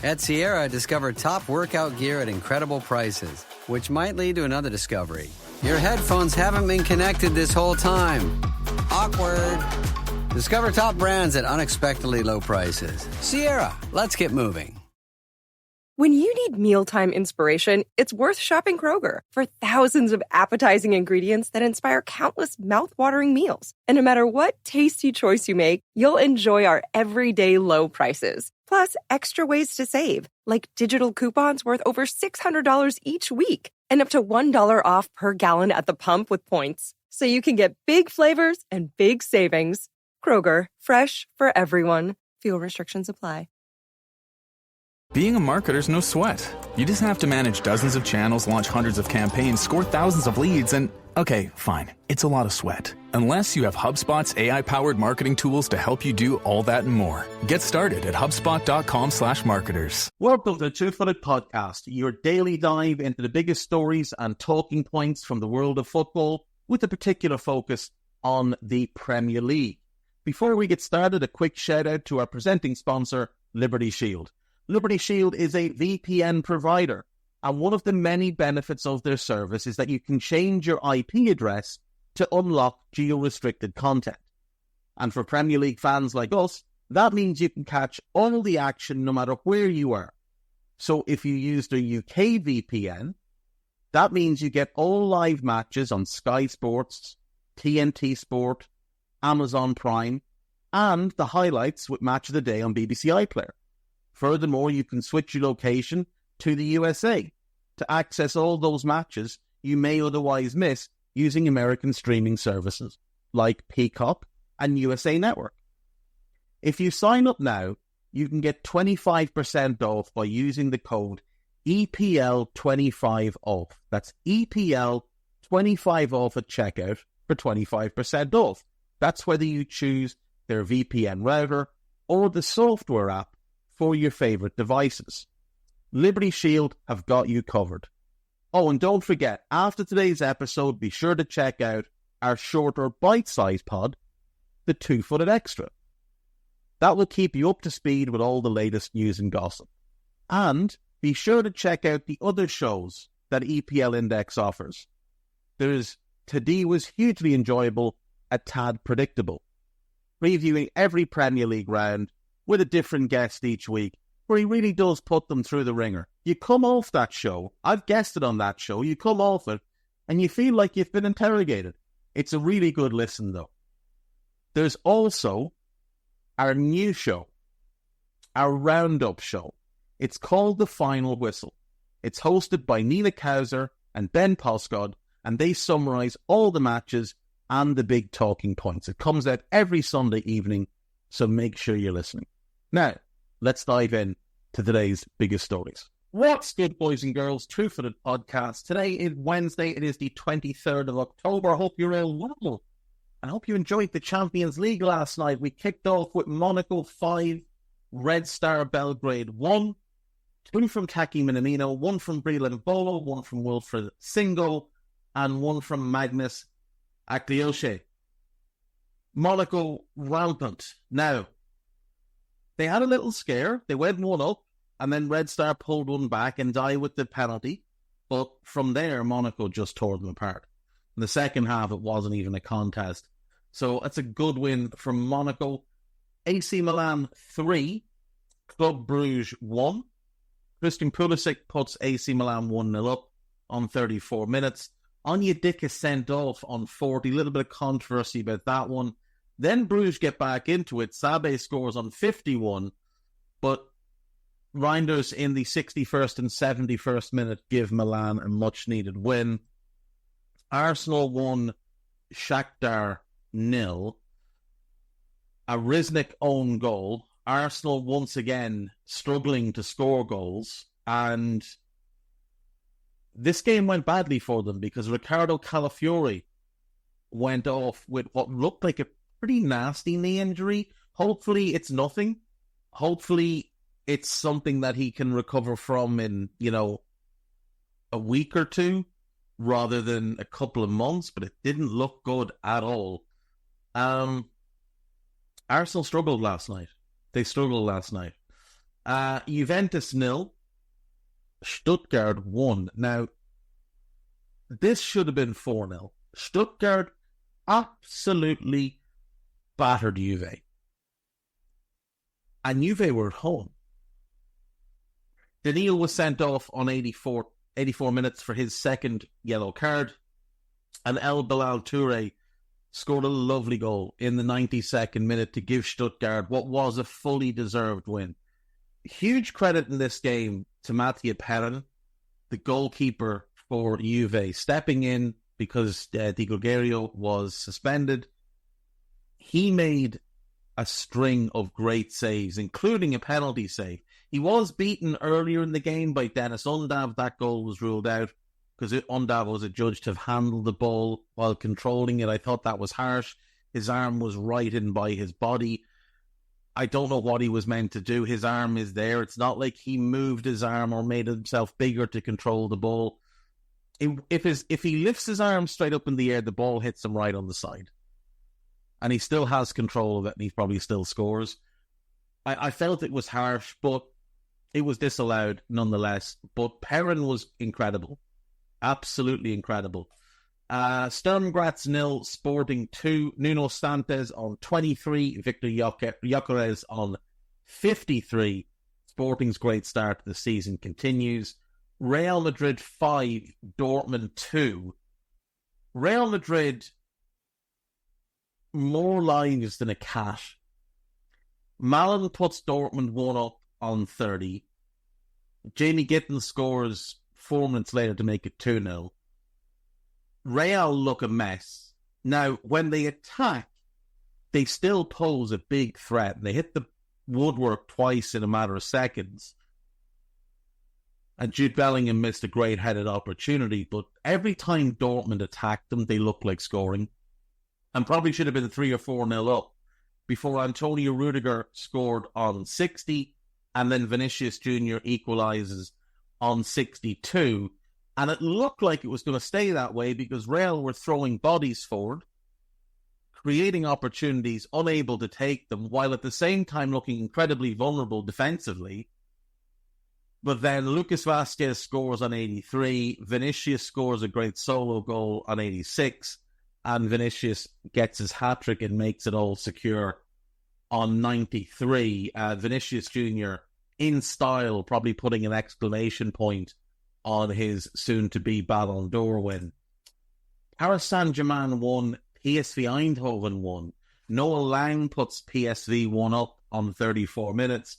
At Sierra, discover top workout gear at incredible prices, which might lead to another discovery. Your headphones haven't been connected this whole time. Awkward. Discover top brands at unexpectedly low prices. Sierra, let's get moving. When you need mealtime inspiration, it's worth shopping Kroger for thousands of appetizing ingredients that inspire countless mouth-watering meals. And no matter what tasty choice you make, you'll enjoy our everyday low prices. Plus, extra ways to save, like digital coupons worth over $600 each week and up to $1 off per gallon at the pump with points. So you can get big flavors and big savings. Kroger, fresh for everyone. Fuel restrictions apply. Being a marketer's no sweat. You just have to manage dozens of channels, launch hundreds of campaigns, score thousands of leads, and okay, fine, it's a lot of sweat. Unless you have HubSpot's AI-powered marketing tools to help you do all that and more. Get started at HubSpot.com/marketers. Welcome to the Two-Footed Podcast, your daily dive into the biggest stories and talking points from the world of football, with a particular focus on the Premier League. Before we get started, a quick shout out to our presenting sponsor, Liberty Shield. Liberty Shield is a VPN provider, and one of the many benefits of their service is that you can change your IP address to unlock geo-restricted content. And for Premier League fans like us, that means you can catch all the action no matter where you are. So if you use the UK VPN, that means you get all live matches on Sky Sports, TNT Sport, Amazon Prime, and the highlights with Match of the Day on BBC iPlayer. Furthermore, you can switch your location to the USA to access all those matches you may otherwise miss using American streaming services like Peacock and USA Network. If you sign up now, you can get 25% off by using the code EPL25OFF. That's EPL25 off at checkout for 25% off. That's whether you choose their VPN router or the software app for your favorite devices. Liberty Shield have got you covered. Oh, and don't forget, after today's episode, be sure to check out our shorter bite-sized pod, the Two-Footed Extra. That will keep you up to speed with all the latest news and gossip. And be sure to check out the other shows that EPL Index offers. Today was hugely enjoyable, a tad predictable, previewing every Premier League round with a different guest each week, where he really does put them through the ringer. You come off that show, I've guested on that show, you come off it, and you feel like you've been interrogated. It's a really good listen, though. There's also our new show, our roundup show. It's called The Final Whistle. It's hosted by Nina Kauser and Ben Poscod, and they summarise all the matches and the big talking points. It comes out every Sunday evening, so make sure you're listening. Now, let's dive in to today's biggest stories. What's good, boys and girls? Two-Footed Podcast. Today is Wednesday. It is the 23rd of October. I hope you're all well. I hope you enjoyed the Champions League last night. We kicked off with Monaco 5, Red Star Belgrade 1. 2 from Taki Minamino, 1 from Breland Bolo, 1 from Wilfred Singo, and 1 from Magnus Aklioche. Monaco rampant. Now, they had a little scare. They went 1 up, and then Red Star pulled one back and died with the penalty. But from there, Monaco just tore them apart. In the second half, it wasn't even a contest. So it's a good win from Monaco. AC Milan 3, Club Brugge 1. Christian Pulisic puts AC Milan 1-0 up on 34 minutes. Onyedika sent off on 40. A little bit of controversy about that one. Then Bruges get back into it. Sabe scores on 51. But Reinders in the 61st and 71st minute give Milan a much-needed win. Arsenal 1, Shakhtar 0. A Riznik own goal. Arsenal once again struggling to score goals. And this game went badly for them because Riccardo Calafiori went off with what looked like a pretty nasty knee injury. Hopefully it's nothing. Hopefully it's something that he can recover from in, a week or two rather than a couple of months, but it didn't look good at all. Arsenal struggled last night. They struggled last night. Juventus 0, Stuttgart 1. Now, this should have been 4-0. Stuttgart absolutely battered Juve. And Juve were at home. Danilo was sent off on 84 minutes for his second yellow card. And El Bilal Toure scored a lovely goal in the 92nd minute to give Stuttgart what was a fully deserved win. Huge credit in this game to Mattia Perin, the goalkeeper for Juve, stepping in because Di Gregorio was suspended. He made a string of great saves, including a penalty save. He was beaten earlier in the game by Dennis Undav. That goal was ruled out because Undav was adjudged to have handled the ball while controlling it. I thought that was harsh. His arm was right in by his body. I don't know what he was meant to do. His arm is there. It's not like he moved his arm or made himself bigger to control the ball. If he lifts his arm straight up in the air, the ball hits him right on the side. And he still has control of it, and he probably still scores. I felt it was harsh, but it was disallowed nonetheless. But Perrin was incredible. Absolutely incredible. Sturm Graz 0, Sporting 2. Nuno Santos on 23. Victor Gyökeres on 53. Sporting's great start to the season continues. Real Madrid 5, Dortmund 2. Real Madrid, more lives than a cat. Malin puts Dortmund 1 up on 30. Jamie Gittin scores 4 minutes later to make it 2-0. Real look a mess. Now, when they attack, they still pose a big threat. They hit the woodwork twice in a matter of seconds. And Jude Bellingham missed a great headed opportunity, but every time Dortmund attacked them, they looked like scoring. And probably should have been 3 or 4-0 up before Antonio Rudiger scored on 60, and then Vinicius Jr. equalises on 62. And it looked like it was going to stay that way because Real were throwing bodies forward, creating opportunities, unable to take them, while at the same time looking incredibly vulnerable defensively. But then Lucas Vazquez scores on 83, Vinicius scores a great solo goal on 86, and Vinicius gets his hat-trick and makes it all secure on 93. Vinicius Jr., in style, probably putting an exclamation point on his soon-to-be Ballon d'Or win. Paris Saint-Germain 1, PSV Eindhoven 1. Noah Lang puts PSV 1 up on 34 minutes.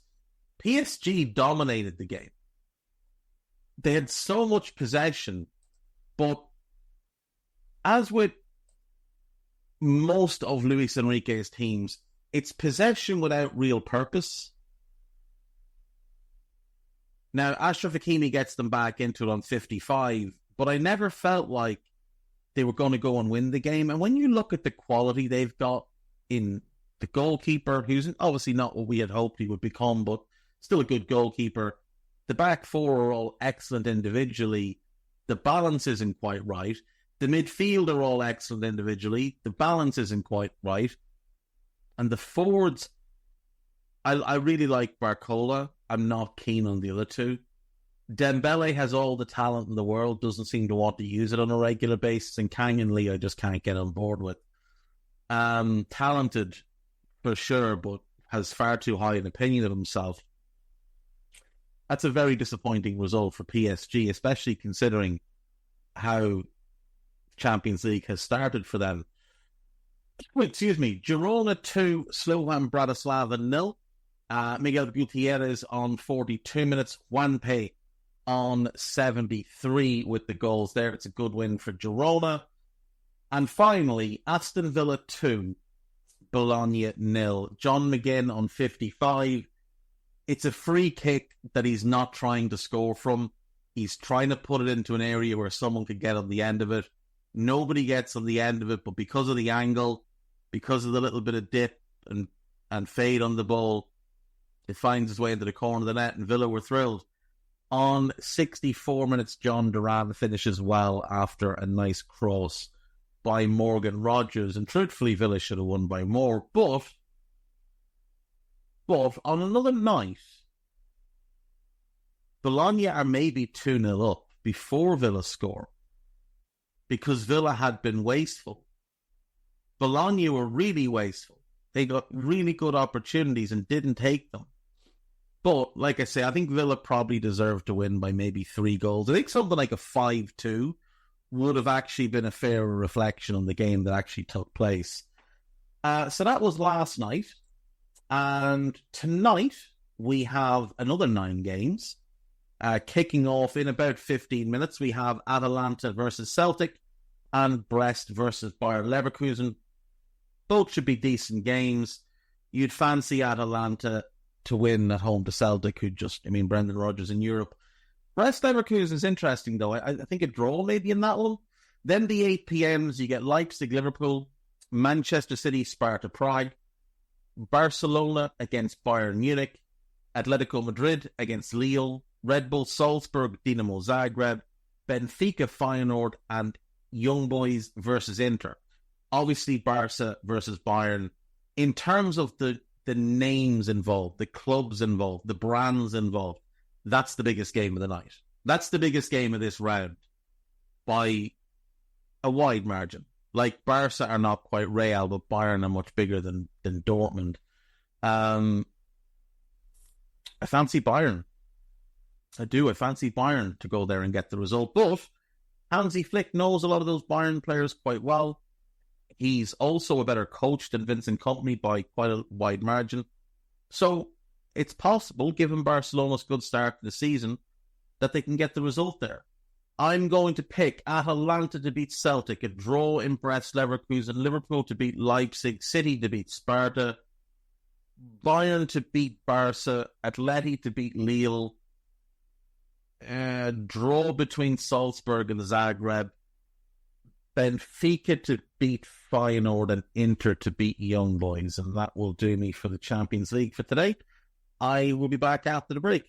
PSG dominated the game. They had so much possession, but as with most of Luis Enrique's teams, it's possession without real purpose. Now, Achraf Hakimi gets them back into it on 55, but I never felt like they were going to go and win the game. And when you look at the quality they've got in the goalkeeper, who's obviously not what we had hoped he would become, but still a good goalkeeper. The back four are all excellent individually. The balance isn't quite right. The midfield are all excellent individually. The balance isn't quite right. And the forwards, I really like Barcola. I'm not keen on the other two. Dembele has all the talent in the world, doesn't seem to want to use it on a regular basis, and Canyon Lee I just can't get on board with. Talented, for sure, but has far too high an opinion of himself. That's a very disappointing result for PSG, especially considering how Champions League has started for them. Excuse me. Girona 2, Slovan Bratislava 0. Miguel Gutierrez on 42 minutes. Juanpe on 73 with the goals there. It's a good win for Girona. And finally, Aston Villa 2, Bologna 0. John McGinn on 55. It's a free kick that he's not trying to score from. He's trying to put it into an area where someone could get on the end of it. Nobody gets on the end of it, but because of the angle, because of the little bit of dip and fade on the ball, it finds its way into the corner of the net, and Villa were thrilled. On 64 minutes, John Duran finishes well after a nice cross by Morgan Rogers. And truthfully, Villa should have won by more. But on another night, Bologna are maybe 2-0 up before Villa score because Villa had been wasteful. Bologna were really wasteful. They got really good opportunities and didn't take them. But, like I say, I think Villa probably deserved to win by maybe 3 goals. I think something like a 5-2 would have actually been a fairer reflection on the game that actually took place. So that was last night. And tonight, we have another 9 games. Kicking off in about 15 minutes, we have Atalanta versus Celtic and Brest versus Bayer Leverkusen. Both should be decent games. You'd fancy Atalanta to win at home to Celtic, Brendan Rodgers in Europe. Brest Leverkusen is interesting, though. I think a draw maybe in that one. Then the 8 p.m.s, you get Leipzig, Liverpool, Manchester City, Sparta Prague, Barcelona against Bayern Munich, Atletico Madrid against Lille, Red Bull Salzburg, Dinamo Zagreb, Benfica Feyenoord, and Young Boys versus Inter. Obviously, Barca versus Bayern. In terms of the names involved, the clubs involved, the brands involved, that's the biggest game of the night. That's the biggest game of this round by a wide margin. Like, Barca are not quite Real, but Bayern are much bigger than Dortmund. I fancy Bayern. I do. I fancy Bayern to go there and get the result. But Hansi Flick knows a lot of those Bayern players quite well. He's also a better coach than Vincent Kompany by quite a wide margin. So it's possible, given Barcelona's good start to the season, that they can get the result there. I'm going to pick Atalanta to beat Celtic, a draw in Brest Leverkusen, Liverpool to beat Leipzig, City to beat Sparta, Bayern to beat Barca, Atleti to beat Lille, draw between Salzburg and Zagreb, Benfica to beat Feyenoord, and Inter to beat Young Boys. And that will do me for the Champions League for today. I will be back after the break.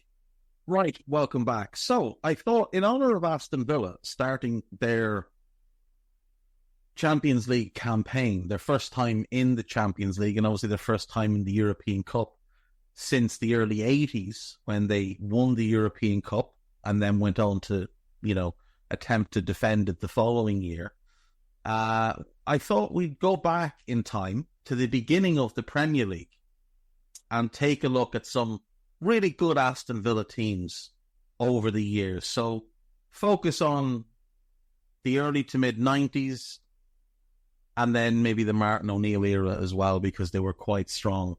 Right, welcome back. So, I thought, in honour of Aston Villa starting their Champions League campaign, their first time in the Champions League, and obviously their first time in the European Cup since the early 80s, when they won the European Cup and then went on to, attempt to defend it the following year, I thought we'd go back in time to the beginning of the Premier League and take a look at some really good Aston Villa teams over the years. So focus on the early to mid-90s and then maybe the Martin O'Neill era as well, because they were quite strong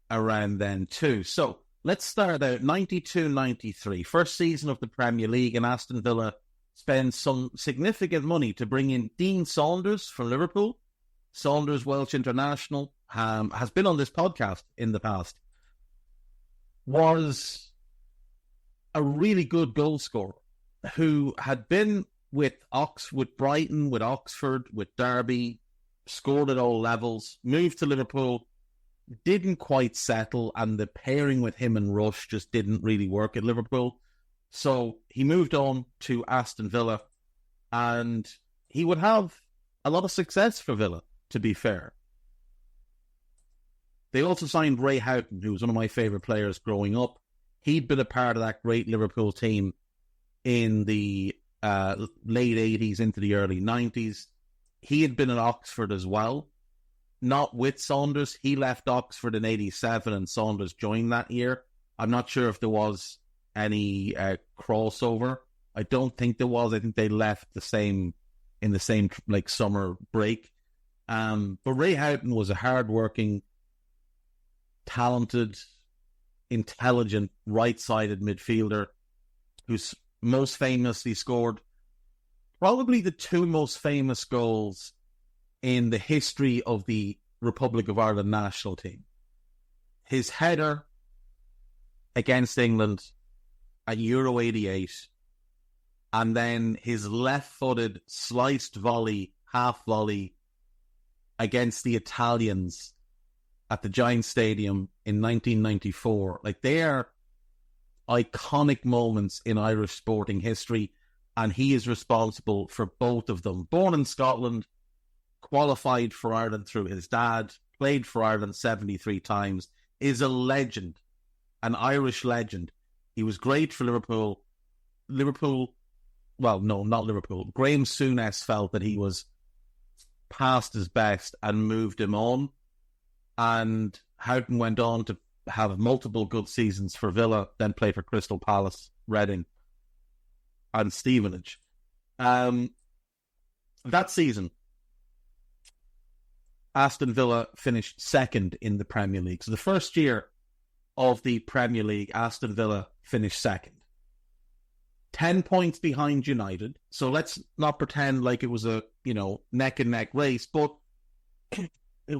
around then too. So let's start out 92-93, first season of the Premier League, and Aston Villa spends some significant money to bring in Dean Saunders from Liverpool. Saunders, Welsh international, has been on this podcast in the past, was a really good goal scorer who had been with Brighton, with Oxford, with Derby, scored at all levels, moved to Liverpool, didn't quite settle, and the pairing with him and Rush just didn't really work at Liverpool. So he moved on to Aston Villa, and he would have a lot of success for Villa, to be fair. They also signed Ray Houghton, who was one of my favourite players growing up. He'd been a part of that great Liverpool team in the late 80s into the early 90s. He had been at Oxford as well, not with Saunders. He left Oxford in 87 and Saunders joined that year. I'm not sure if there was any crossover. I don't think there was. I think they left in the same summer break. But Ray Houghton was a hard-working, talented, intelligent, right-sided midfielder who's most famously scored probably the 2 most famous goals in the history of the Republic of Ireland national team. His header against England at Euro 88, and then his left-footed sliced volley, half volley against the Italians at the Giant Stadium in 1994. They are iconic moments in Irish sporting history, and he is responsible for both of them. Born in Scotland, qualified for Ireland through his dad, played for Ireland 73 times, is a legend, an Irish legend. He was great for Liverpool. Well, no, not Liverpool. Graham Souness felt that he was past his best and moved him on. And Houghton went on to have multiple good seasons for Villa, then play for Crystal Palace, Reading, and Stevenage. That season, Aston Villa finished second in the Premier League. So the first year of the Premier League, Aston Villa finished second. 10 points behind United. So let's not pretend like it was a, neck-and-neck race, but it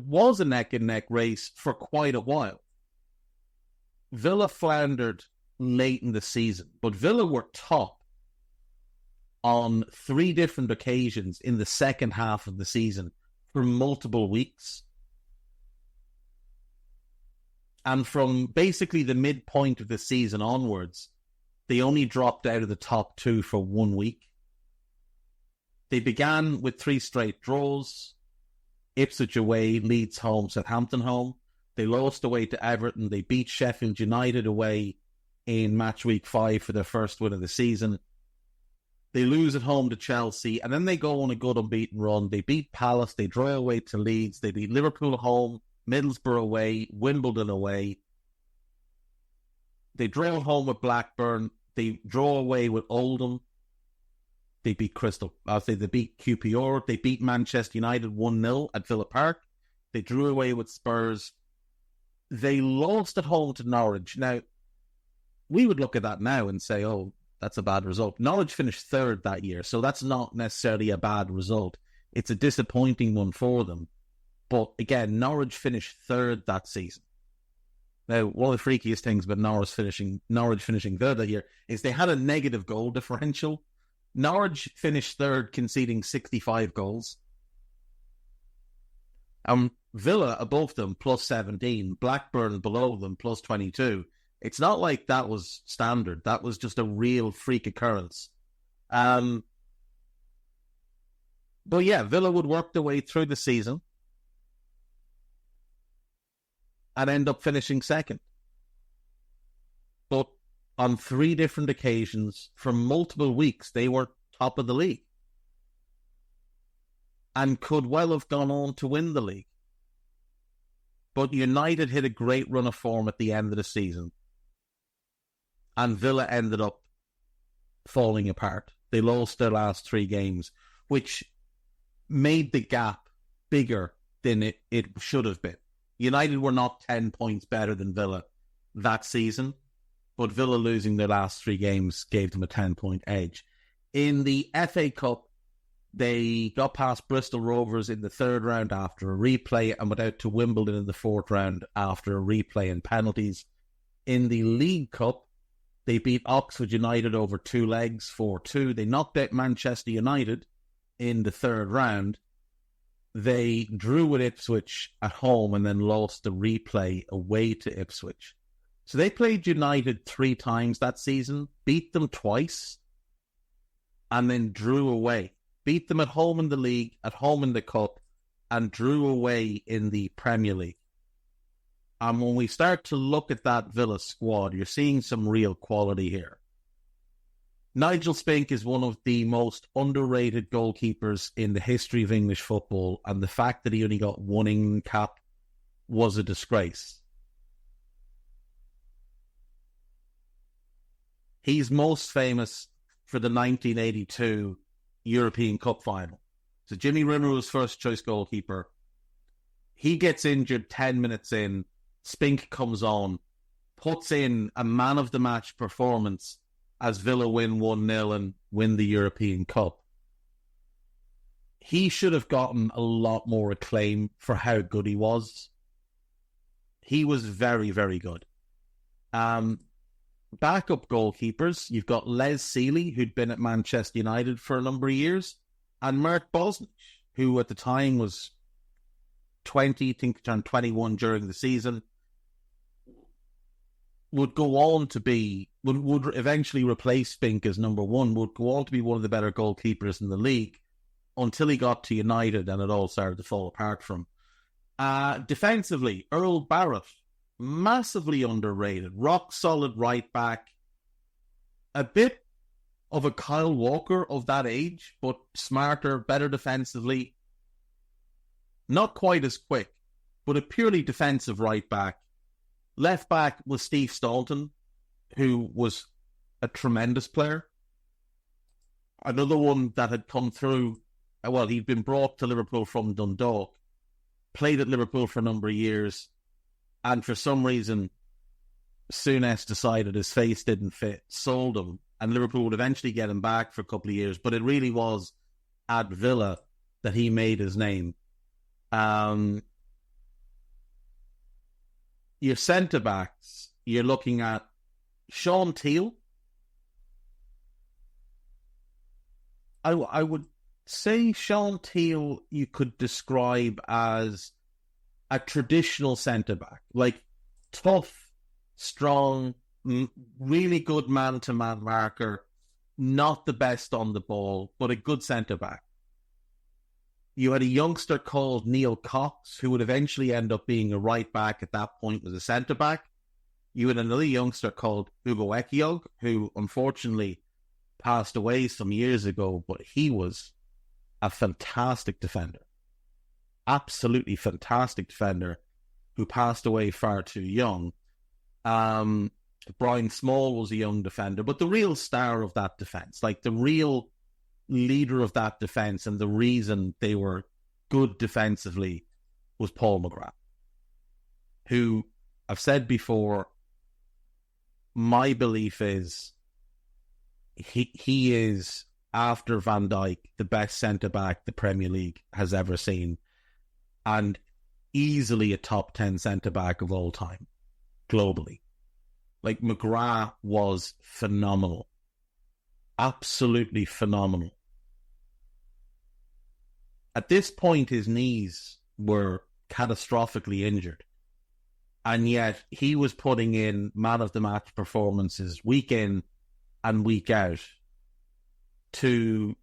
was a neck-and-neck race for quite a while. Villa floundered late in the season, but Villa were top on 3 different occasions in the second half of the season for multiple weeks. And from basically the midpoint of the season onwards, they only dropped out of the top 2 for 1 week. They began with 3 straight draws: Ipswich away, Leeds home, Southampton home. They lost away to Everton. They beat Sheffield United away in match week 5 for their first win of the season. They lose at home to Chelsea, and then they go on a good unbeaten run. They beat Palace. They draw away to Leeds. They beat Liverpool home, Middlesbrough away, Wimbledon away. They draw home with Blackburn. They draw away with Oldham. They beat they beat QPR. They beat Manchester United 1-0 at Villa Park. They drew away with Spurs. They lost at home to Norwich. Now, we would look at that now and say, oh, that's a bad result. Norwich finished 3rd that year, so that's not necessarily a bad result. It's a disappointing one for them. But again, Norwich finished 3rd that season. Now, one of the freakiest things about Norwich finishing 3rd that year is they had a negative goal differential. Norwich finished 3rd, conceding 65 goals. Villa above them, plus 17. Blackburn below them, plus 22. It's not like that was standard. That was just a real freak occurrence. But yeah, Villa would work their way through the season and end up finishing second. But on 3 different occasions, for multiple weeks, they were top of the league and could well have gone on to win the league. But United hit a great run of form at the end of the season, and Villa ended up falling apart. They lost their last 3 games, which made the gap bigger than it should have been. United were not 10 points better than Villa that season, but Villa losing their last 3 games gave them a 10-point edge. In the FA Cup, they got past Bristol Rovers in the 3rd round after a replay and went out to Wimbledon in the 4th round after a replay and penalties. In the League Cup, they beat Oxford United over 2 legs, 4-2. They knocked out Manchester United in the 3rd round. They drew with Ipswich at home and then lost the replay away to Ipswich. So they played United 3 times that season, beat them twice, and then drew away. Beat them at home in the league, at home in the cup, and drew away in the Premier League. And when we start to look at that Villa squad, you're seeing some real quality here. Nigel Spink is one of the most underrated goalkeepers in the history of English football, and the fact that he only got 1 England cap was a disgrace. He's most famous for the 1982 European Cup final. So Jimmy Rimmer was first choice goalkeeper. He gets injured 10 minutes in. Spink comes on, puts in a man of the match performance as Villa win 1-0 and win the European Cup. He should have gotten a lot more acclaim for how good he was. He was very, very good. Backup goalkeepers, you've got Les Sealey, who'd been at Manchester United for a number of years, and Mert Bosnich, who at the time was 20, I think turned 21 during the season, would go on to be, would eventually replace Spink as number 1, would go on to be one of the better goalkeepers in the league until he got to United and it all started to fall apart from him. Defensively, Earl Barrett, massively underrated, rock solid right back, a bit of a Kyle Walker of that age, but smarter, better defensively. Not quite as quick, but a purely defensive right back. Left back was Steve Staunton, who was a tremendous player. Another one that had come through, well, he'd been brought to Liverpool from Dundalk, played at Liverpool for a number of years, and for some reason, Souness decided his face didn't fit, sold him, and Liverpool would eventually get him back for a couple of years, but it really was at Villa that he made his name. Your centre-backs, you're looking at Sean Teal. I would say Sean Teal you could describe as a traditional centre-back, like tough, strong, really good man-to-man marker, not the best on the ball, but a good centre-back. You had a youngster called Neil Cox, who would eventually end up being a right-back at that point was a centre-back. You had another youngster called Hugo Ekiog, who unfortunately passed away some years ago, but he was a fantastic defender. Absolutely fantastic defender who passed away far too young. Brian Small was a young defender, but the real star of that defence, like the real leader of that defence and the reason they were good defensively was Paul McGrath, who I've said before, my belief is he is, after Van Dijk, the best centre-back the Premier League has ever seen, and easily a top 10 centre-back of all time, globally. Like, McGrath was phenomenal. Absolutely phenomenal. At this point, his knees were catastrophically injured, and yet he was putting in man-of-the-match performances week in and week out, to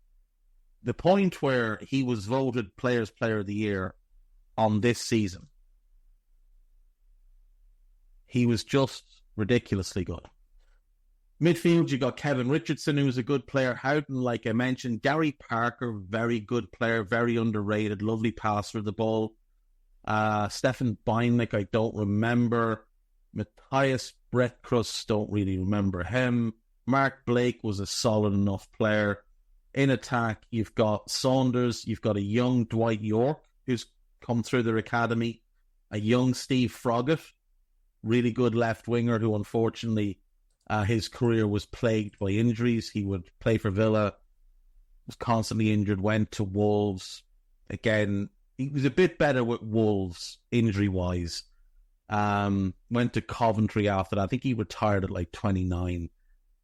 the point where he was voted Players' Player of the Year on this season. He was just ridiculously good. Midfield, you got Kevin Richardson, who was a good player. Houghton, like I mentioned. Gary Parker, very good player, very underrated, lovely passer of the ball. Stefan Beinlich, I don't remember. Matthias Bretkrust, don't really remember him. Mark Blake was a solid enough player. In attack, you've got Saunders, you've got a young Dwight York, who's come through their academy, a young Steve Froggatt, really good left winger who unfortunately his career was plagued by injuries. He would play for Villa, was constantly injured, went to Wolves. Again, he was a bit better with Wolves injury-wise. Went to Coventry after that. I think he retired at like 29.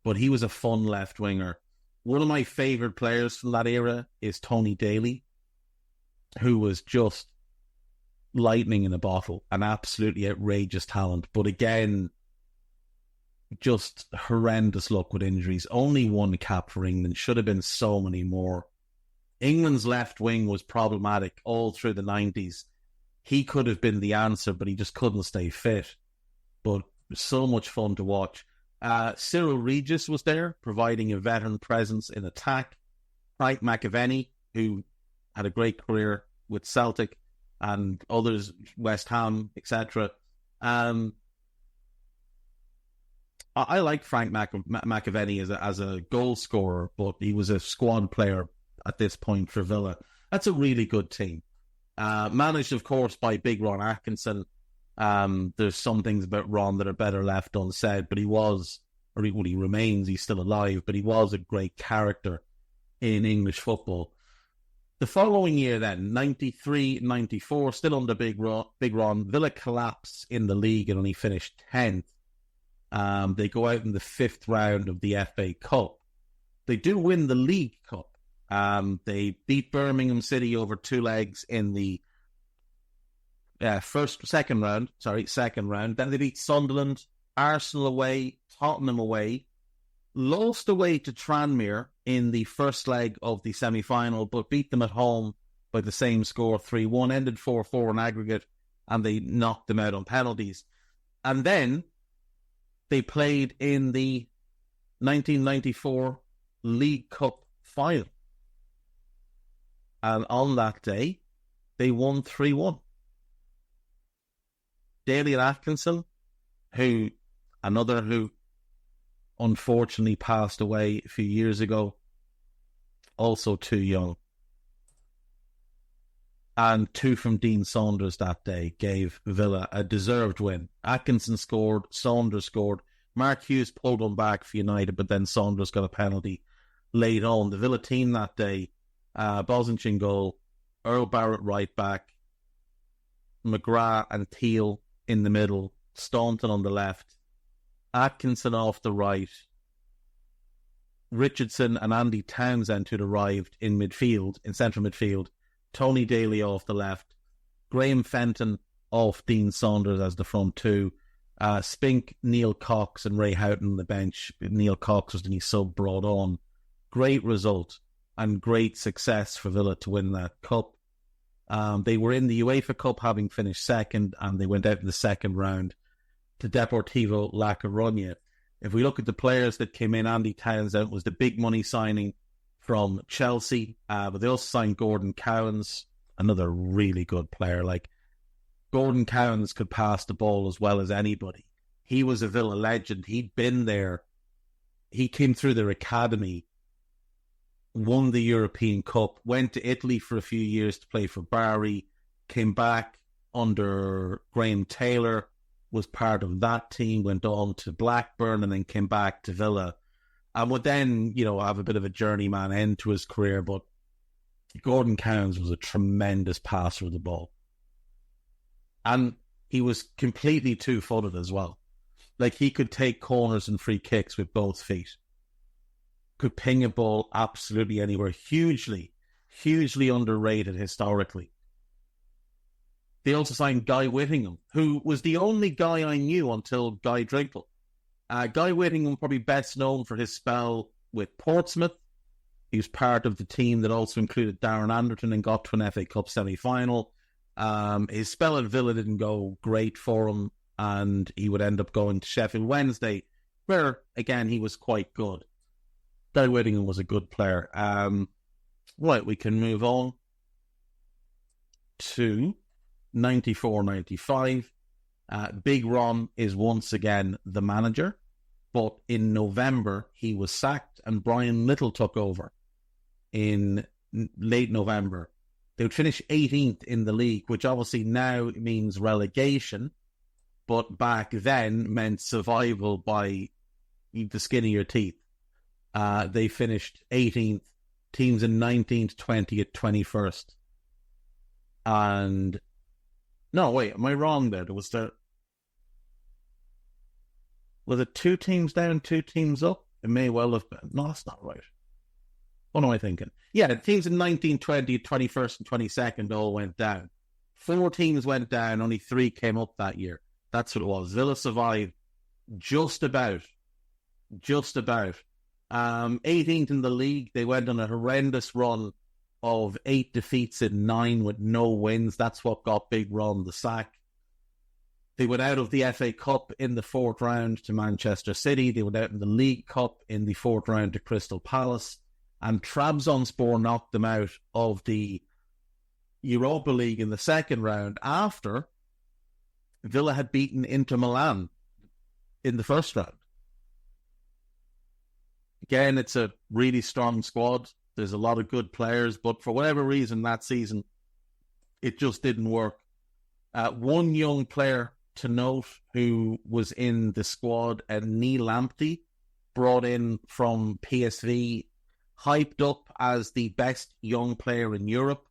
But he was a fun left winger. One of my favourite players from that era is Tony Daly, who was just lightning in a bottle, an absolutely outrageous talent. But again, just horrendous luck with injuries. Only one cap for England. Should have been so many more. England's left wing was problematic all through the 90s. He could have been the answer, but he just couldn't stay fit. But so much fun to watch. Cyril Regis was there, providing a veteran presence in attack. Frank McAvenny, who had a great career with Celtic and others, West Ham, etc. I like Frank McAvenny as a goal scorer, but he was a squad player at this point for Villa. That's a really good team. Managed, of course, by Big Ron Atkinson. There's some things about Ron that are better left unsaid, but he remains, he's still alive, but he was a great character in English football. The following year then, 93-94, still under Big Ron, Villa collapsed in the league and only finished 10th. They go out in the 5th round of the FA Cup. They do win the League Cup. They beat Birmingham City over 2 legs in the second round. Then they beat Sunderland, Arsenal away, Tottenham away, lost away to Tranmere in the first leg of the semi-final, but beat them at home by the same score, 3-1, ended 4-4 in aggregate, and they knocked them out on penalties. And then they played in the 1994 League Cup final. And on that day, they won 3-1. Daly and Atkinson, another who unfortunately passed away a few years ago, also too young. And 2 from Dean Saunders that day gave Villa a deserved win. Atkinson scored, Saunders scored. Mark Hughes pulled one back for United, but then Saunders got a penalty late on. The Villa team that day, Bosnich in goal, Earl Barrett right back, McGrath and Teal in the middle, Staunton on the left, Atkinson off the right, Richardson and Andy Townsend who'd arrived in central midfield, Tony Daly off the left, Graham Fenton off Dean Saunders as the front two, Spink, Neil Cox and Ray Houghton on the bench. Neil Cox was the new sub brought on. Great result and great success for Villa to win that cup. They were in the UEFA Cup having finished second, and they went out in the second round to Deportivo La Coruña. If we look at the players that came in, Andy Townsend was the big money signing from Chelsea, but they also signed Gordon Cowans, another really good player. Like, Gordon Cowans could pass the ball as well as anybody. He was a Villa legend. He'd been there. He came through their academy, won the European Cup, went to Italy for a few years to play for Bari, came back under Graham Taylor, was part of that team, went on to Blackburn and then came back to Villa. And would then, have a bit of a journeyman end to his career, but Gordon Cowans was a tremendous passer of the ball. And he was completely two-footed as well. Like, he could take corners and free kicks with both feet. Could ping a ball absolutely anywhere. Hugely, hugely underrated historically. They also signed Guy Whittingham, who was the only guy I knew until Guy Drinkle. Guy Whittingham, probably best known for his spell with Portsmouth. He was part of the team that also included Darren Anderton and got to an FA Cup semi-final. His spell at Villa didn't go great for him, and he would end up going to Sheffield Wednesday, where, again, he was quite good. Guy Whittingham was a good player. Right, we can move on to 94-95. Big Ron is once again the manager, but in November he was sacked and Brian Little took over in late November. They would finish 18th in the league, which obviously now means relegation, but back then meant survival by the skin of your teeth. They finished 18th, teams in 19th, 20th, 21st. And no, wait, am I wrong there? Was it 2 teams down, 2 teams up? It may well have been. No, that's not right. What am I thinking? Yeah, the teams in 19th, 20th, 21st, and 22nd all went down. 4 teams went down, only 3 came up that year. That's what it was. Villa survived just about. 18th in the league. They went on a horrendous run of 8 defeats in 9 with no wins. That's what got Big Ron the sack. They went out of the FA Cup in the 4th round to Manchester City. They went out in the League Cup in the 4th round to Crystal Palace. And Trabzonspor knocked them out of the Europa League in the 2nd round after Villa had beaten Inter Milan in the 1st round. Again, it's a really strong squad. There's a lot of good players, but for whatever reason that season, it just didn't work. One young player to note who was in the squad, Neil Lamptey, brought in from PSV, hyped up as the best young player in Europe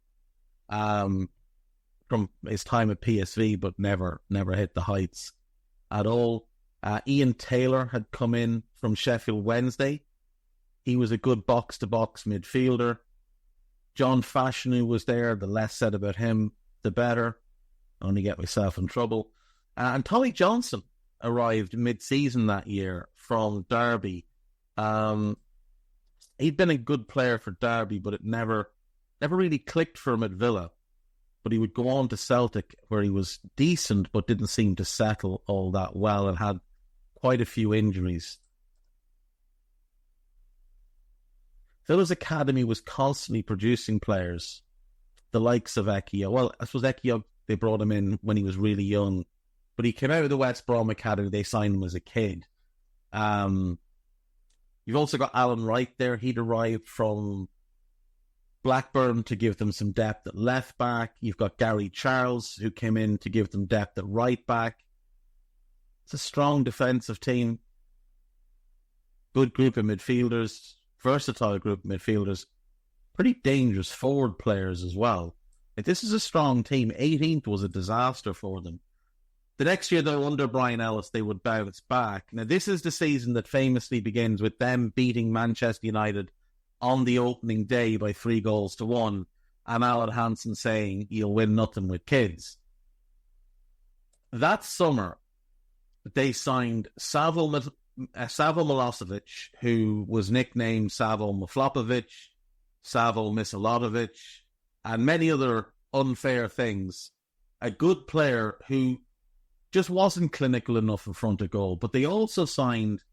from his time at PSV, but never hit the heights at all. Ian Taylor had come in from Sheffield Wednesday. He was a good box-to-box midfielder. John Fashanu was there. The less said about him, the better. Only get myself in trouble. And Tommy Johnson arrived mid-season that year from Derby. He'd been a good player for Derby, but it never really clicked for him at Villa. But he would go on to Celtic, where he was decent, but didn't seem to settle all that well and had quite a few injuries. Villa's academy was constantly producing players, the likes of Ekio. Well, I suppose Ekio, they brought him in when he was really young, but he came out of the West Brom academy. They signed him as a kid. You've also got Alan Wright there. He'd arrived from Blackburn to give them some depth at left back. You've got Gary Charles, who came in to give them depth at right back. It's a strong defensive team. Good group of midfielders. Versatile group of midfielders. Pretty dangerous forward players as well. Like, this is a strong team. 18th was a disaster for them. The next year, though, under Brian Ellis, they would bounce back. Now, this is the season that famously begins with them beating Manchester United on the opening day by 3-1, and Alan Hansen saying, "You'll win nothing with kids." That summer, they signed Savo Milosevic, who was nicknamed Savo Maflopovic, Savo Misalotovic, and many other unfair things. A good player who just wasn't clinical enough in front of goal. But they also signed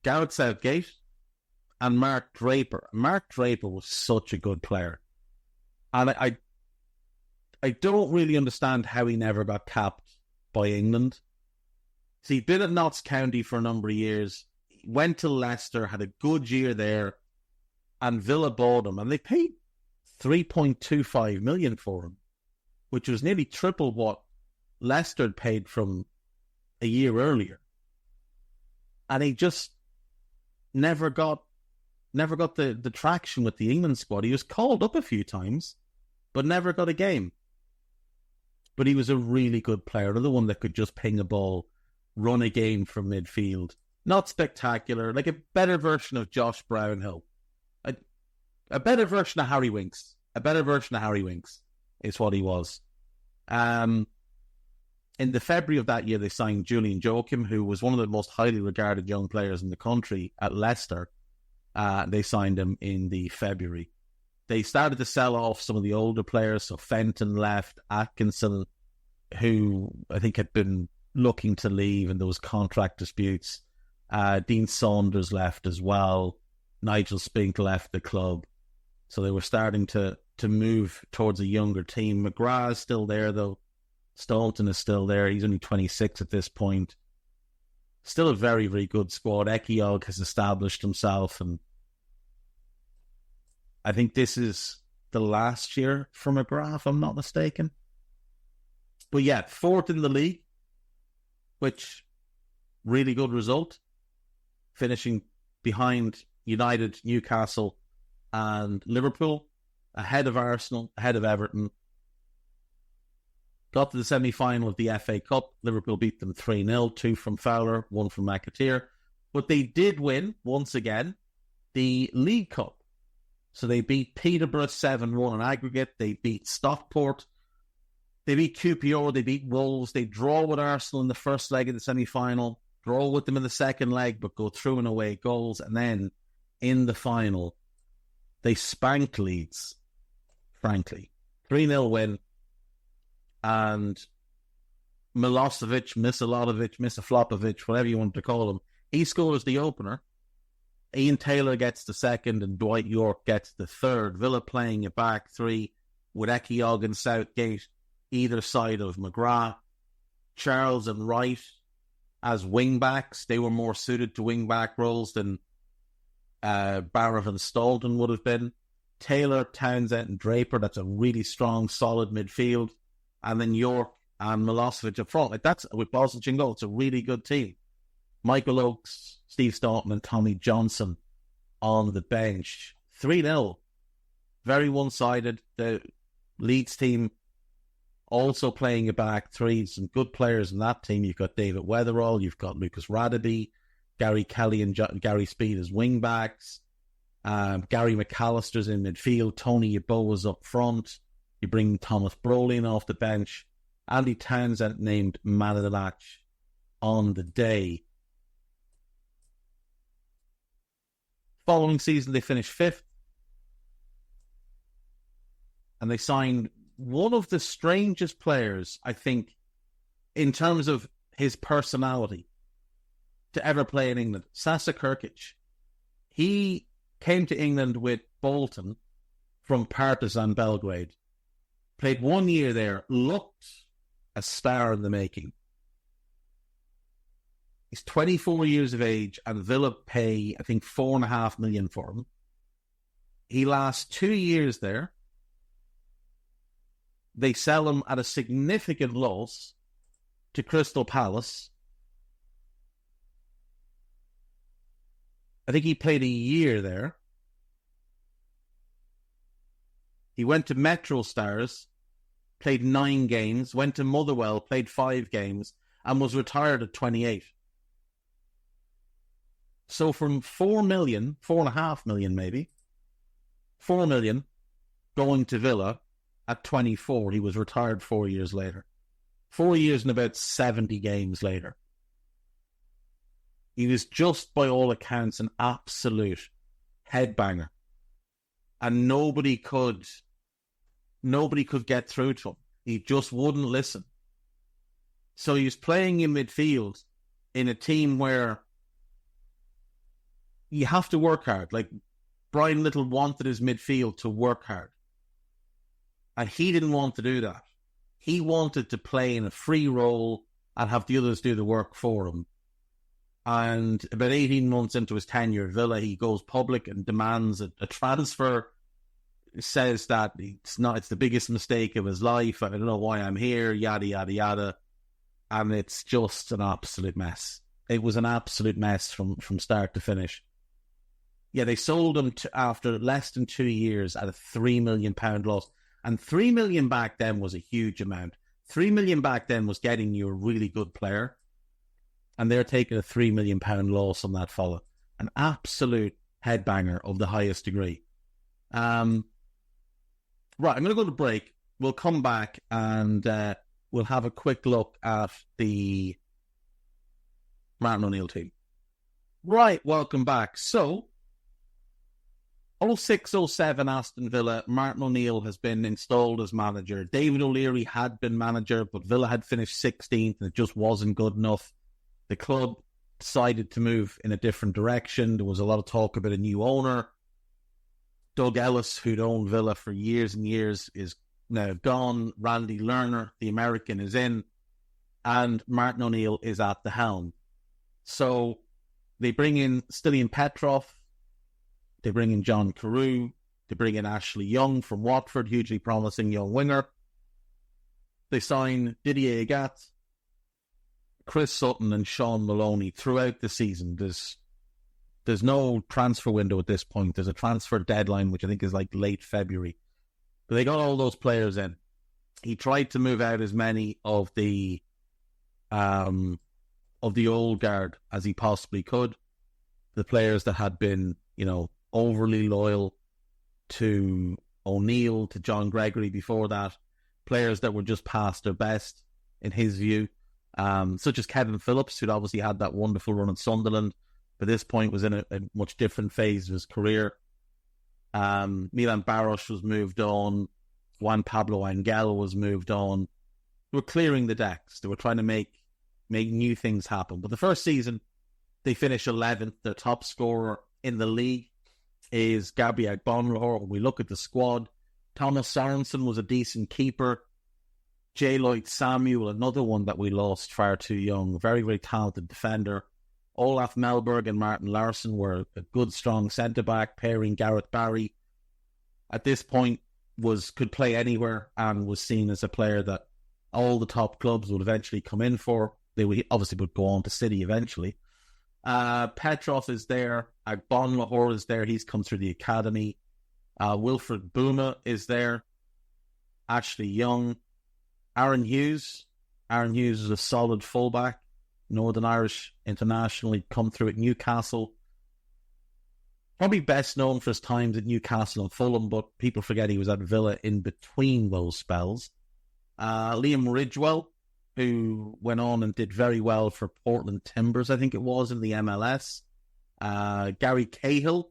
Gareth Southgate and Mark Draper. Mark Draper was such a good player. And I don't really understand how he never got capped by England. See, he'd been at Notts County for a number of years, went to Leicester, had a good year there, and Villa bought him. And they paid $3.25 million for him, which was nearly triple what Leicester had paid from a year earlier. And he just never got the traction with the England squad. He was called up a few times, but never got a game. But he was a really good player, another one that could just ping a ball, run a game from midfield. Not spectacular, like a better version of Josh Brownhill. A better version of Harry Winks. A better version of Harry Winks is what he was. In the February of that year, they signed Julian Joachim, who was one of the most highly regarded young players in the country at Leicester. They signed him in the February. They started to sell off some of the older players. So Fenton left, Atkinson, who I think had been looking to leave, and there was contract disputes. Dean Saunders left as well. Nigel Spink left the club. So they were starting to move towards a younger team. McGrath is still there, though. Staunton is still there. He's only 26 at this point. Still a very, very good squad. Ekiog has established himself, and I think this is the last year for McGrath, if I'm not mistaken. But yeah, 4th in the league, which really good result. Finishing behind United, Newcastle, and Liverpool, ahead of Arsenal, ahead of Everton. Got to the semi-final of the FA Cup. Liverpool beat them 3-0, 2 from Fowler, 1 from McAteer. But they did win, once again, the League Cup. So they beat Peterborough 7-1 in aggregate. They beat Stockport. They beat QPR. They beat Wolves. They draw with Arsenal in the first leg of the semi-final. Draw with them in the second leg, but go through and away goals. And then, in the final, they spanked Leeds, frankly. 3-0 win. And Milosevic, Misalotovic, whatever you want to call him, he scores the opener. Ian Taylor gets the second, and Dwight York gets the third. Villa playing a back three with Ekiog and Southgate either side of McGrath. Charles and Wright as wing-backs. They were more suited to wing-back roles than Barrett and Stalton would have been. Taylor, Townsend and Draper, that's a really strong, solid midfield. And then York and Milosevic up front. Like, that's with Bosnich in goal. It's a really good team. Michael Oakes, Steve Staunton and Tommy Johnson on the bench. 3-0. Very one-sided. The Leeds team also playing a back three. Some good players in that team. You've got David Weatherall. You've got Lucas Radaby, Gary Kelly and Gary Speed as wing-backs. Gary McAllister's in midfield. Tony Yeboah's up front. You bring Thomas Brolin off the bench. Andy Townsend named man of the match on the day. Following season, they finished 5th. And they signed one of the strangest players, I think, in terms of his personality, to ever play in England. Sasa Kirkic. He came to England with Bolton from Partizan Belgrade. Played 1 year there, looked a star in the making. He's 24 years of age, and Villa pay, I think, $4.5 million for him. He lasts 2 years there. They sell him at a significant loss to Crystal Palace. I think he played a year there. He went to Metro Stars, played 9 games, went to Motherwell, played 5 games, and was retired at 28. So from 4 million, 4.5 million maybe, 4 million going to Villa at 24, he was retired 4 years later. 4 years and about 70 games later. He was just, by all accounts, an absolute headbanger. And nobody could get through to him. He just wouldn't listen. So he was playing in midfield in a team where you have to work hard. Like, Brian Little wanted his midfield to work hard. And he didn't want to do that. He wanted to play in a free role and have the others do the work for him. And about 18 months into his tenure at Villa, he goes public and demands a transfer. Says that it's the biggest mistake of his life. I don't know why I'm here, yada, yada, yada. And it's just an absolute mess. It was an absolute mess from start to finish. Yeah, they sold him after less than 2 years at a £3 million loss. And 3 million back then was a huge amount. 3 million back then was getting you a really good player. And they're taking a £3 million loss on that fella. An absolute headbanger of the highest degree. Right, I'm going to go to break. We'll come back and we'll have a quick look at the Martin O'Neill team. Right, welcome back. So, 06-07 Aston Villa, Martin O'Neill has been installed as manager. David O'Leary had been manager, but Villa had finished 16th and it just wasn't good enough. The club decided to move in a different direction. There was a lot of talk about a new owner. Doug Ellis, who'd owned Villa for years and years, is now gone. Randy Lerner, the American, is in. And Martin O'Neill is at the helm. So they bring in Stilian Petrov. They bring in John Carew. They bring in Ashley Young from Watford, hugely promising young winger. They sign Didier Agathe, Chris Sutton and Sean Maloney throughout the season. There's no transfer window at this point. There's a transfer deadline, which I think is like late February. But they got all those players in. He tried to move out as many of the old guard as he possibly could. The players that had been, overly loyal to O'Neill, to John Gregory before that. Players that were just past their best, in his view. Such as Kevin Phillips, who'd obviously had that wonderful run at Sunderland, but at this point was in a much different phase of his career. Milan Baros was moved on. Juan Pablo Angel was moved on. They were clearing the decks. They were trying to make new things happen. But the first season, they finished 11th. Their top scorer in the league is Gabriel Bonlor. When we look at the squad, Thomas Sorensen was a decent keeper. J. Lloyd Samuel, another one that we lost far too young. Very, very talented defender. Olaf Melberg and Martin Larsson were a good, strong centre-back, pairing Gareth Barry. At this point, could play anywhere and was seen as a player that all the top clubs would eventually come in for. They would go on to City eventually. Petrov is there. Agbon Lahore is there. He's come through the academy. Wilfred Bouma is there. Ashley Young. Aaron Hughes. Aaron Hughes is a solid fullback. Northern Irish international. He'd come through at Newcastle. Probably best known for his times at Newcastle and Fulham, but people forget he was at Villa in between those spells. Liam Ridgewell, who went on and did very well for Portland Timbers, I think it was, in the MLS. Gary Cahill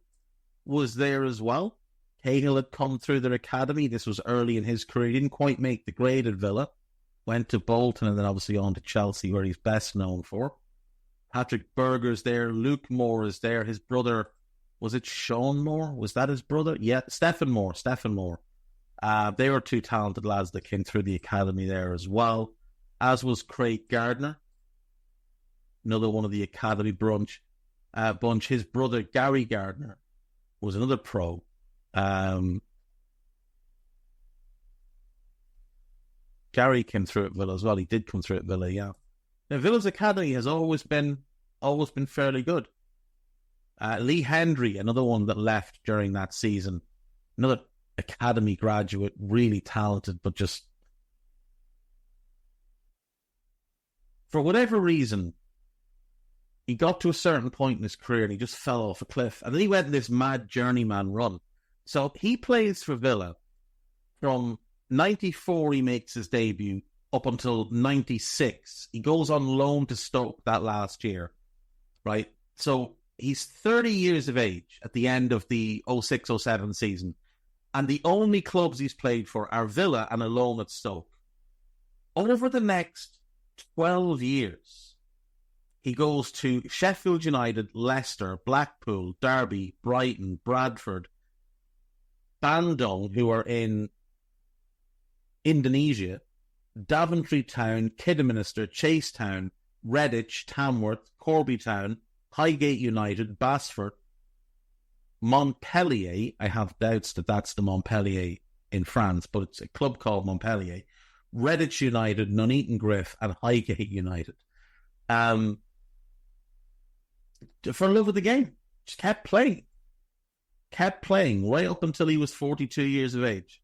was there as well. Cahill had come through their academy. This was early in his career. He didn't quite make the grade at Villa. Went to Bolton and then obviously on to Chelsea, where he's best known for. Patrick Berger's there. Luke Moore is there. His brother Was it Sean Moore? Was that his brother? Yeah, Stephen Moore. They were two talented lads that came through the academy there as well, as was Craig Gardner, another one of the academy bunch. His brother, Gary Gardner, was another pro. Gary came through at Villa as well. He did come through at Villa, yeah. Now, Villa's academy has always been fairly good. Lee Hendry, another one that left during that season, another academy graduate, really talented, but just for whatever reason, he got to a certain point in his career and he just fell off a cliff. And then he went on this mad journeyman run. So he plays for Villa from 94, he makes his debut, up until 96. He goes on loan to Stoke that last year, right? So he's 30 years of age at the end of the 06-07 season. And the only clubs he's played for are Villa and a loan at Stoke. Over the next 12 years, he goes to Sheffield United, Leicester, Blackpool, Derby, Brighton, Bradford, Bandung, who are in Indonesia, Daventry Town, Kidderminster, Chasetown, Redditch, Tamworth, Corby Town, Highgate United, Basford, Montpellier. I have doubts that that's the Montpellier in France, but it's a club called Montpellier. Redditch United, Nuneaton Griff, and Highgate United. For love of the game, just kept playing right up until he was 42 years of age.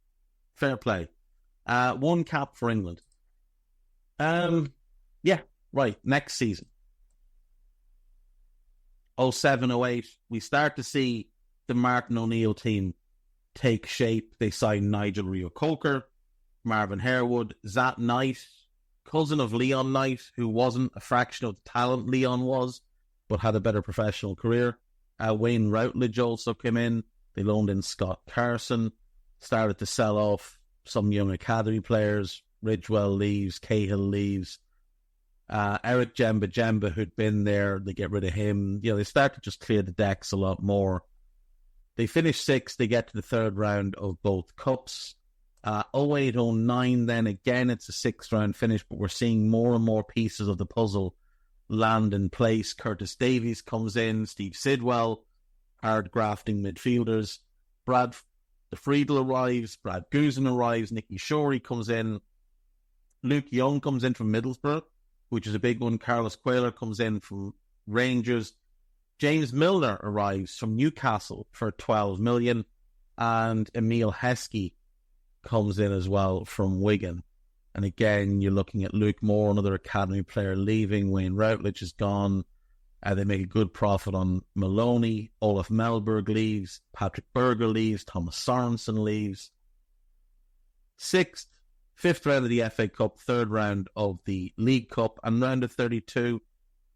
Fair play. One cap for England. Yeah, right. Next season, 07-08, we start to see the Martin O'Neill team take shape. They sign Nigel Reo-Coker, Marvin Harewood, Zat Knight, cousin of Leon Knight, who wasn't a fraction of the talent Leon was, but had a better professional career. Wayne Routledge also came in. They loaned in Scott Carson, started to sell off some young academy players. Ridgewell leaves, Cahill leaves. Eric Jemba, who'd been there, they get rid of him. They start to just clear the decks a lot more. They finish sixth. They get to the third round of both cups. 08-09, then again, it's a sixth round finish, but we're seeing more and more pieces of the puzzle land in place. Curtis Davies comes in, Steve Sidwell, hard grafting midfielders. Brad De Friedel arrives, Brad Guzan arrives, Nicky Shorey comes in, Luke Young comes in from Middlesbrough, which is a big one. Carlos Cuellar comes in from Rangers. James Milner arrives from Newcastle for 12 million, and Emile Heskey comes in as well from Wigan. And again, you're looking at Luke Moore, another academy player, leaving. Wayne Routledge is gone. They make a good profit on Maloney. Olaf Melberg leaves. Patrick Berger leaves. Thomas Sorensen leaves. Fifth round of the FA Cup, third round of the League Cup, and round of 32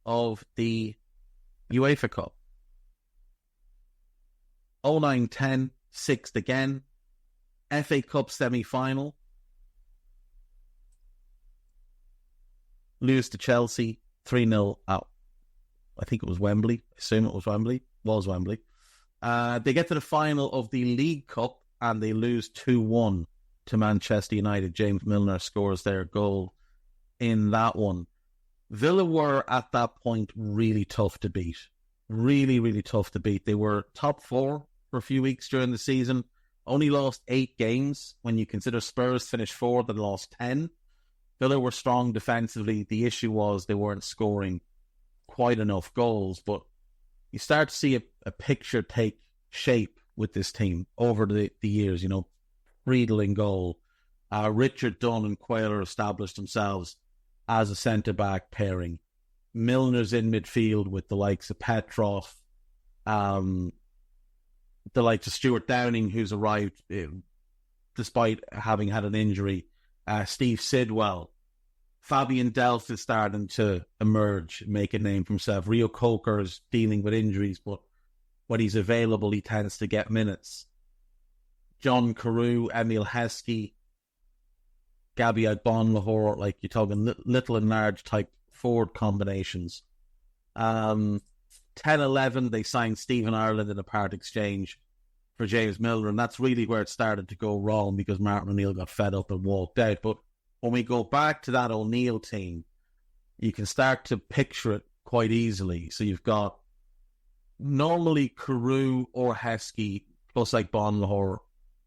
of the UEFA Cup. 09-10, sixth again. FA Cup semi-final. Lose to Chelsea, 3-0 out. I think it was Wembley. I assume it was Wembley. They get to the final of the League Cup and they lose 2-1 to Manchester United. James Milner scores their goal in that one. Villa were at that point really tough to beat. Really, really tough to beat. They were top four for a few weeks during the season. Only lost 8 games. When you consider Spurs finished fourth and lost 10. Villa were strong defensively. The issue was they weren't scoring quite enough goals. But you start to see a picture take shape with this team over the years. Friedel in goal. Richard Dunn and Cuellar established themselves as a centre-back pairing. Milner's in midfield with the likes of Petrov, the likes of Stuart Downing, who's arrived despite having had an injury. Steve Sidwell. Fabian Delph is starting to emerge, make a name for himself. Reo-Coker is dealing with injuries, but when he's available, he tends to get minutes. John Carew, Emile Heskey, Gabby Agbon-Lahore, like you're talking little and large type forward combinations. 10-11, they signed Stephen Ireland in a part exchange for James Milner, and that's really where it started to go wrong because Martin O'Neill got fed up and walked out. But when we go back to that O'Neill team, you can start to picture it quite easily. So you've got normally Carew or Heskey plus like Bonlahor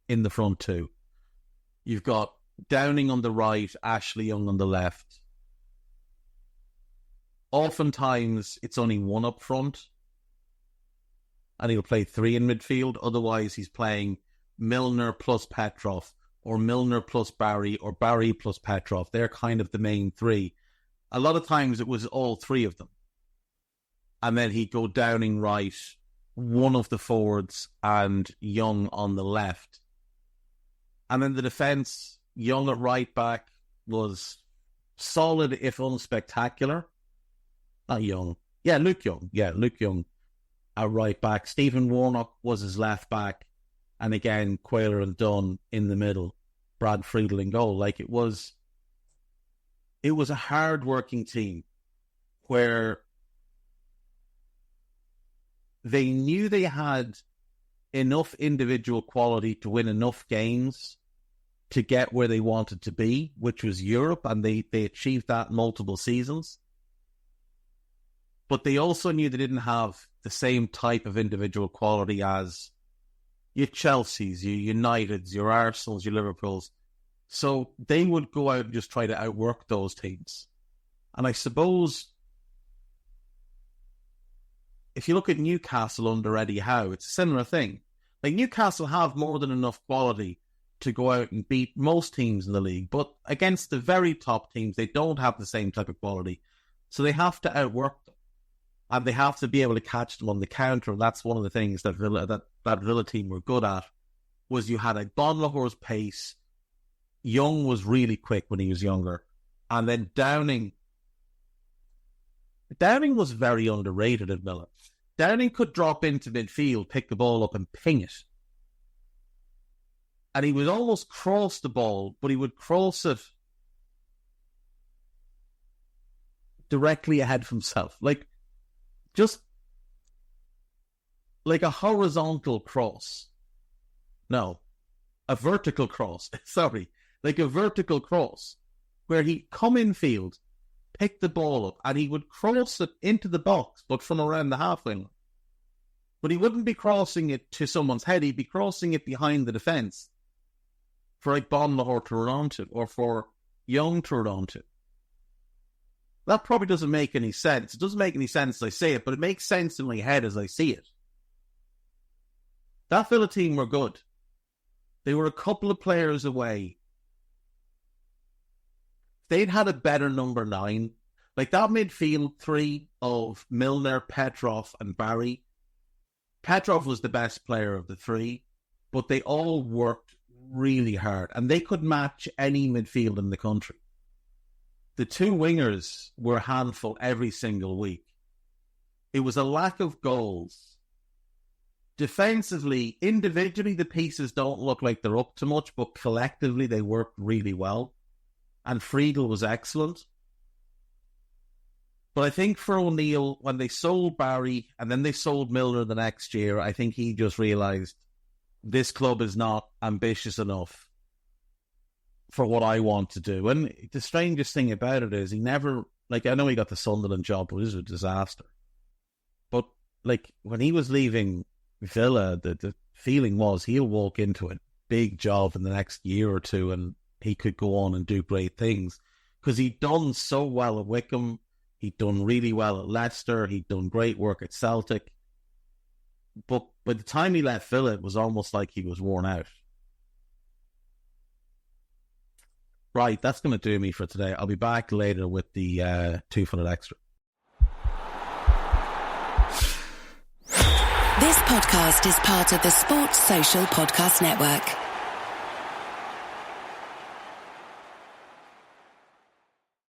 in the front two. You've got Downing on the right, Ashley Young on the left. Oftentimes, it's only one up front, and he'll play three in midfield. Otherwise, he's playing Milner plus Petrov, or Milner plus Barry, or Barry plus Petrov. They're kind of the main three. A lot of times, it was all three of them. And then he'd go Downing right, one of the forwards, and Young on the left. And then the defence, Young at right back, was solid if unspectacular. Not Young. Yeah, Luke Young. Luke Young at right back. Stephen Warnock was his left back. And again, Quayler and Dunn in the middle. Brad Friedel in goal. Like, it was a hard-working team where they knew they had enough individual quality to win enough games to get where they wanted to be, which was Europe, and they achieved that multiple seasons. But they also knew they didn't have the same type of individual quality as your Chelseas, your Uniteds, your Arsenals, your Liverpools. So they would go out and just try to outwork those teams. And I suppose if you look at Newcastle under Eddie Howe, it's a similar thing. Like, Newcastle have more than enough quality to go out and beat most teams in the league, but against the very top teams, they don't have the same type of quality. So they have to outwork them. And they have to be able to catch them on the counter. And that's one of the things that Villa team were good at, was you had a Bonlahor's pace. Young was really quick when he was younger. And then Downing was very underrated at Villa. Downing could drop into midfield, pick the ball up and ping it. And he would almost cross the ball, but he would cross it directly ahead of himself. Just like a horizontal cross. No, a vertical cross. Sorry, like a vertical cross where he'd come in field, pick the ball up, and he would cross it into the box, but from around the halfway line. But he wouldn't be crossing it to someone's head. He'd be crossing it behind the defence for like Bonlahor to run onto, or for Young to run onto. That probably doesn't make any sense. It doesn't make any sense as I say it, but it makes sense in my head as I see it. That Villa team were good. They were a couple of players away. They'd had a better number 9. Like, that midfield three of Milner, Petrov and Barry. Petrov was the best player of the three, but they all worked really hard, and they could match any midfield in the country. The two wingers were a handful every single week. It was a lack of goals. Defensively, individually, the pieces don't look like they're up to much, but collectively they worked really well. And Friedel was excellent. But I think for O'Neill, when they sold Barry and then they sold Milner the next year, I think he just realised this club is not ambitious enough for what I want to do. And the strangest thing about it is he never, like, I know he got the Sunderland job, but it was a disaster. But, like, when he was leaving Villa, the feeling was he'll walk into a big job in the next year or two and he could go on and do great things. Because he'd done so well at Wickham, he'd done really well at Leicester, he'd done great work at Celtic. But by the time he left Villa, it was almost like he was worn out. Right, that's going to do me for today. I'll be back later with the 2 Minute Extra. This podcast is part of the Sports Social Podcast Network.